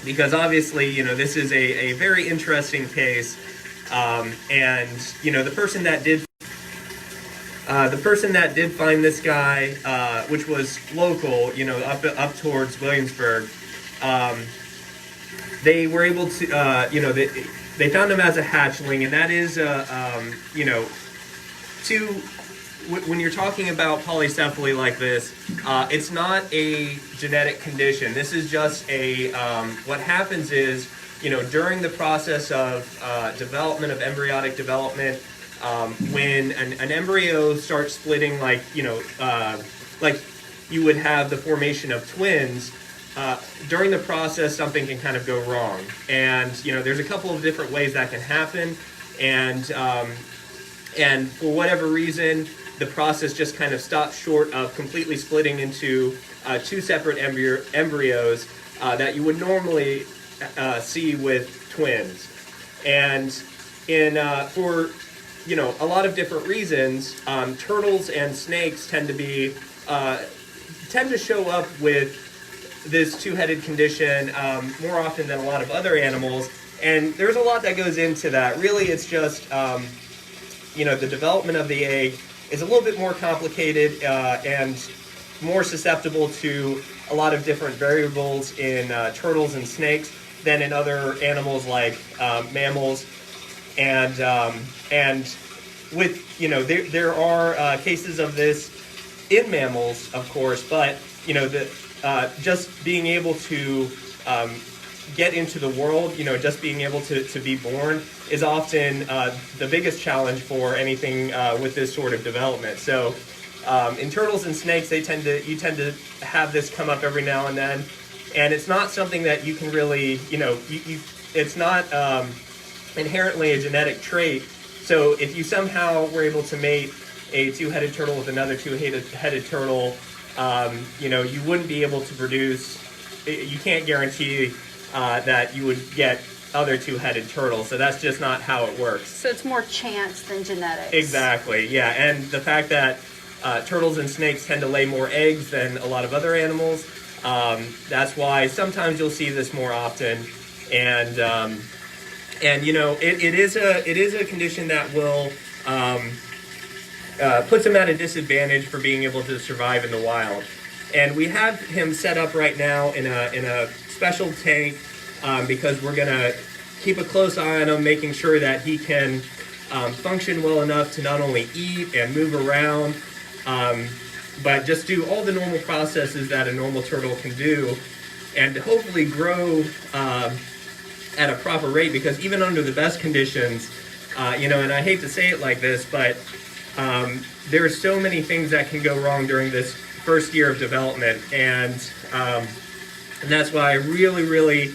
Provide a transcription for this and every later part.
because obviously, this is a very interesting case, and the person that did find this guy, which was local, up towards Williamsburg, they were able to, they found him as a hatchling, and that is, when you're talking about polycephaly like this, it's not a genetic condition. This is just what happens is, during the process of development, of embryonic development, when an embryo starts splitting, like you would have the formation of twins, during the process, something can kind of go wrong. And, there's a couple of different ways that can happen. And for whatever reason, the process just kind of stops short of completely splitting into two separate embryos that you would normally see with twins. And for a lot of different reasons, turtles and snakes tend to show up with this two-headed condition more often than a lot of other animals. And there's a lot that goes into that. Really, it's just the development of the egg is a little bit more complicated and more susceptible to a lot of different variables in turtles and snakes than in other animals like mammals. And with there are cases of this in mammals, of course, but just being able to get into the world, just being able to be born is often the biggest challenge for anything with this sort of development. So in turtles and snakes, you tend to have this come up every now and then, and it's not something that you can really, it's not inherently a genetic trait. So if you somehow were able to mate a two-headed turtle with another two-headed turtle, you wouldn't be able to produce, you can't guarantee that you would get other two-headed turtles. So that's just not how it works. So it's more chance than genetics. Exactly, yeah. And the fact that turtles and snakes tend to lay more eggs than a lot of other animals, that's why sometimes you'll see this more often. And it is a condition that will puts him at a disadvantage for being able to survive in the wild. And we have him set up right now in a special tank because we're gonna keep a close eye on him, making sure that he can function well enough to not only eat and move around, but just do all the normal processes that a normal turtle can do, and hopefully grow at a proper rate, because even under the best conditions, and I hate to say it like this, but there are so many things that can go wrong during this first year of development, and that's why I really, really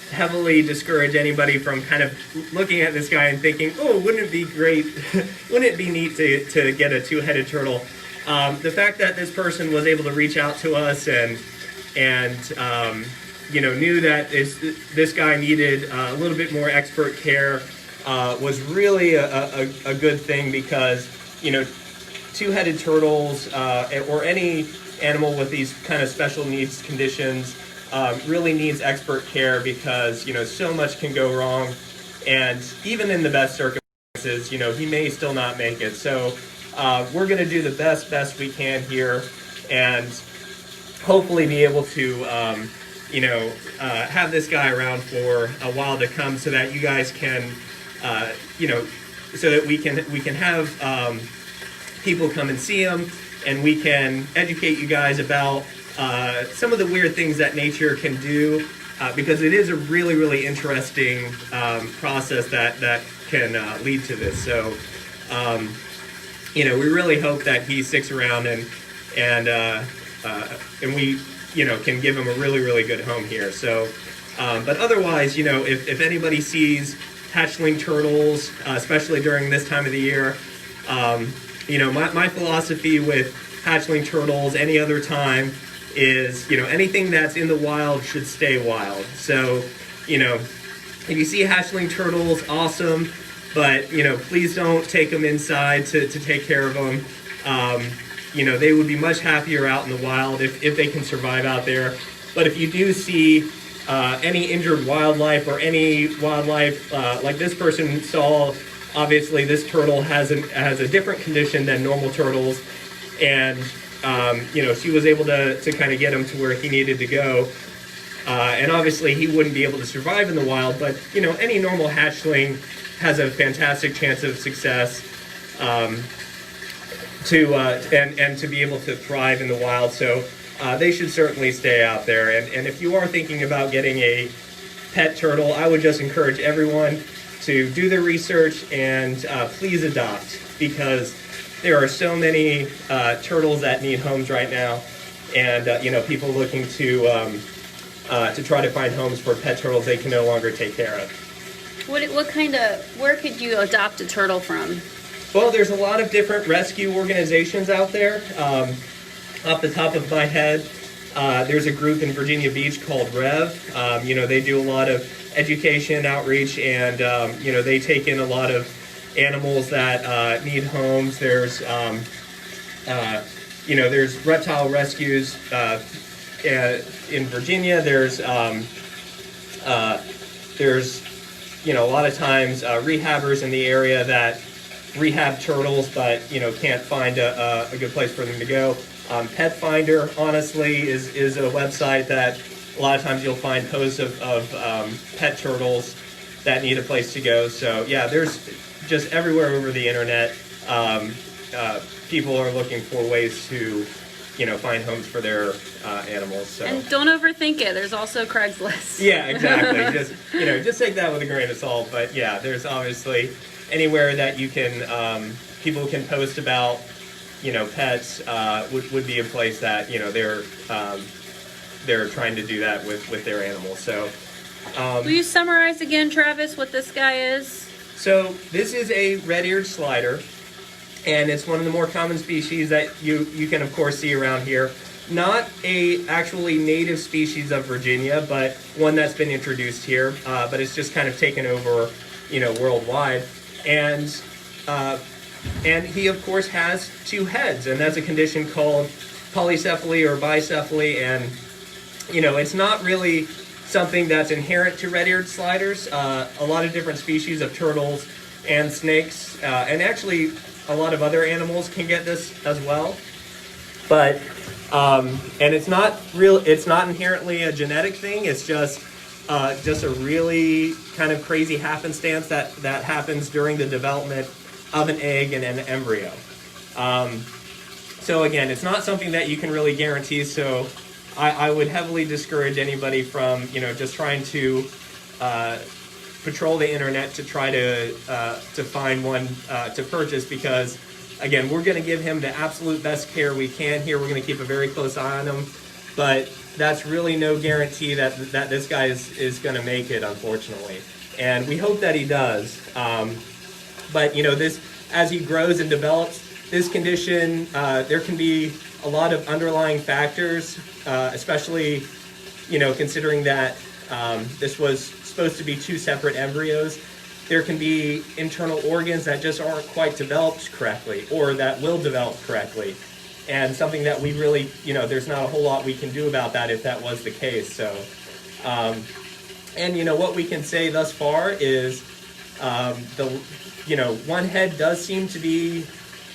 heavily discourage anybody from kind of looking at this guy and thinking, oh, wouldn't it be great, wouldn't it be neat to get a two-headed turtle? The fact that this person was able to reach out to us and knew that this guy needed a little bit more expert care was really a good thing, because two-headed turtles or any animal with these kind of special needs conditions really needs expert care, because so much can go wrong, and even in the best circumstances, he may still not make it. So we're going to do the best we can here, and hopefully be able to have this guy around for a while to come, so that you guys can so that we can have people come and see him, and we can educate you guys about some of the weird things that nature can do, because it is a really, really interesting process that can lead to this. So, we really hope that he sticks around and we, can give him a really, really good home here. So, but otherwise, if anybody sees hatchling turtles, especially during this time of the year, my philosophy with hatchling turtles any other time is, anything that's in the wild should stay wild. So, if you see hatchling turtles, awesome, but, please don't take them inside to take care of them. They would be much happier out in the wild if they can survive out there. But if you do see any injured wildlife or any wildlife like this person saw. Obviously, this turtle has a different condition than normal turtles, and she was able to kind of get him to where he needed to go. And obviously, he wouldn't be able to survive in the wild, but any normal hatchling has a fantastic chance of success to be able to thrive in the wild. So they should certainly stay out there. And if you are thinking about getting a pet turtle, I would just encourage everyone to do their research and please adopt, because there are so many turtles that need homes right now, and people looking to try to find homes for pet turtles they can no longer take care of. Where could you adopt a turtle from? Well, there's a lot of different rescue organizations out there. Off the top of my head, there's a group in Virginia Beach called Rev. They do a lot of education outreach, and they take in a lot of animals that need homes. There's there's reptile rescues in Virginia. There's a lot of times rehabbers in the area that rehab turtles, but can't find a good place for them to go. Pet Finder, honestly, is a website that a lot of times you'll find posts of pet turtles that need a place to go. So yeah, there's just everywhere over the internet. People are looking for ways to find homes for their animals. So. And don't overthink it. There's also Craigslist. Yeah, exactly. just take that with a grain of salt. But yeah, there's obviously anywhere that you can people can post about pets would be a place that they're trying to do that with their animals. So will you summarize again, Travis, what this guy is? So this is a red-eared slider, and it's one of the more common species that you can of course see around here. Not a actually native species of Virginia, but one that's been introduced here. But it's just kind of taken over, worldwide. And he of course has two heads, and that's a condition called polycephaly or bicephaly. And it's not really something that's inherent to red-eared sliders. A lot of different species of turtles and snakes, and actually a lot of other animals can get this as well. But and it's not inherently a genetic thing. It's just a really kind of crazy happenstance that happens during the development of an egg and an embryo. So again, it's not something that you can really guarantee. So I would heavily discourage anybody from just trying to patrol the internet to try to find one to purchase, because again, we're going to give him the absolute best care we can here. We're going to keep a very close eye on him, but that's really no guarantee that this guy is going to make it, unfortunately. And we hope that he does. But this, as he grows and develops, this condition, there can be a lot of underlying factors, especially considering that this was supposed to be two separate embryos. There can be internal organs that just aren't quite developed correctly, or that will develop correctly. And something that we really, there's not a whole lot we can do about that if that was the case. So, and what we can say thus far is one head does seem to be,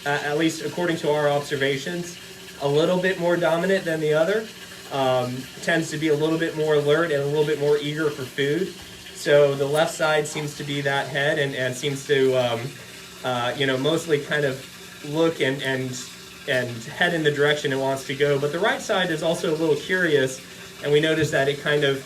at least according to our observations, a little bit more dominant than the other. Tends to be a little bit more alert and a little bit more eager for food. So the left side seems to be that head, and seems to, mostly kind of look and head in the direction it wants to go. But the right side is also a little curious, and we notice that it kind of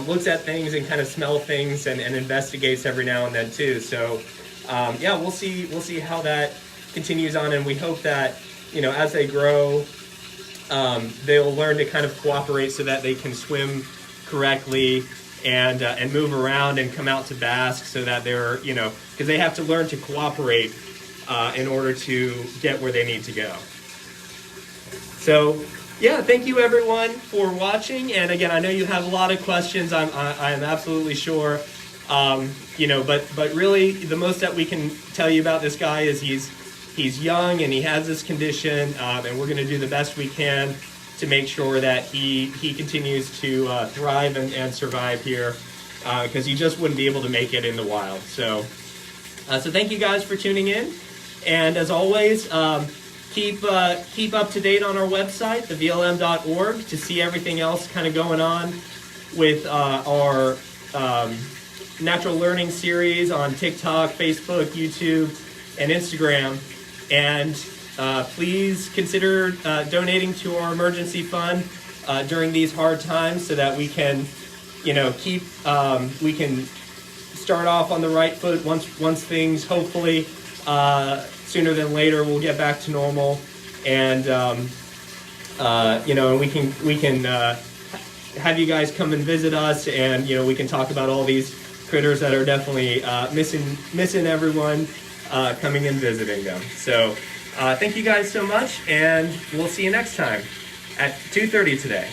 looks at things and kind of smells things and investigates every now and then too. So we'll see how that continues on, and we hope that as they grow, they'll learn to kind of cooperate so that they can swim correctly and move around and come out to bask, so that they're because they have to learn to cooperate in order to get where they need to go. So yeah, thank you everyone for watching. And again, I know you have a lot of questions. I'm absolutely sure. But really, the most that we can tell you about this guy is he's young and he has this condition, and we're going to do the best we can to make sure that he continues to thrive and survive here, because he just wouldn't be able to make it in the wild. So thank you guys for tuning in, and as always, keep up to date on our website, thevlm.org, to see everything else kind of going on with our natural learning series on TikTok, Facebook, YouTube, and Instagram. And please consider donating to our emergency fund during these hard times, so that we can, we can start off on the right foot once things hopefully sooner than later will get back to normal, and we can have you guys come and visit us, and we can talk about all these critters that are definitely missing everyone coming and visiting them. So thank you guys so much, and we'll see you next time at 2:30 today.